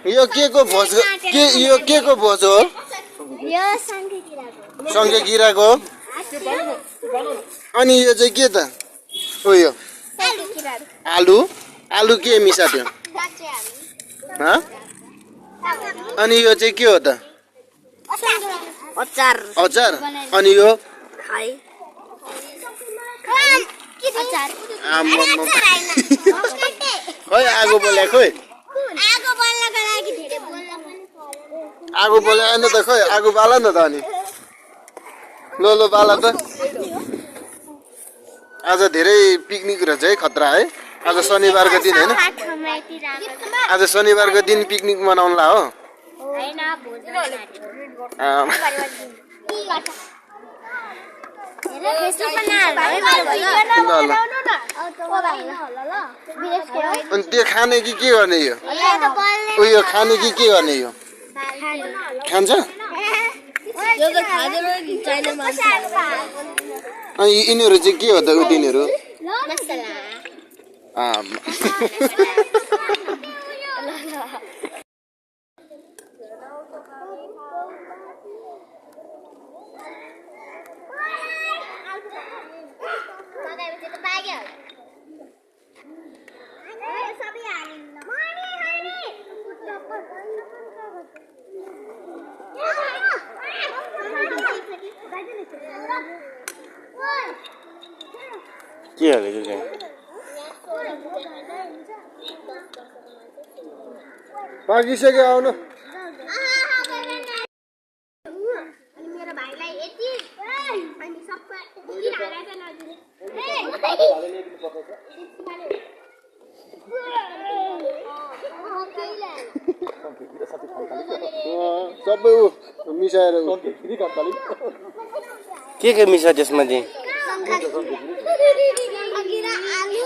यो के को भोज यो के को भोज हो सङ्गे गिराको अनि यो चाहिँ के त हो यो आलु आलु के मिसा थियो अनि यो चाहिँ के हो त अचार अचार अनि यो खै आगो बोले खोइ आगो बोले आएन त खै आगो बाला न त अनि लो बाला त आज धेरै पिकनिक रहेछ है खतरा है आज शनिबारको दिन हैन आज शनिबारको दिन पिकनिक मनाउनला हो अनि त्यो खाने कि के गर्ने यो उयो खाने कि के गर्ने यो खान्छ अनि यिनीहरू चाहिँ के हो त तिनीहरू के हालेको चाहिँ पाकिसक्यो आउनु मेरो भाइलाई यति अनि सबै सबै मिसाएर के मिसा त्यसमा चाहिँ आलु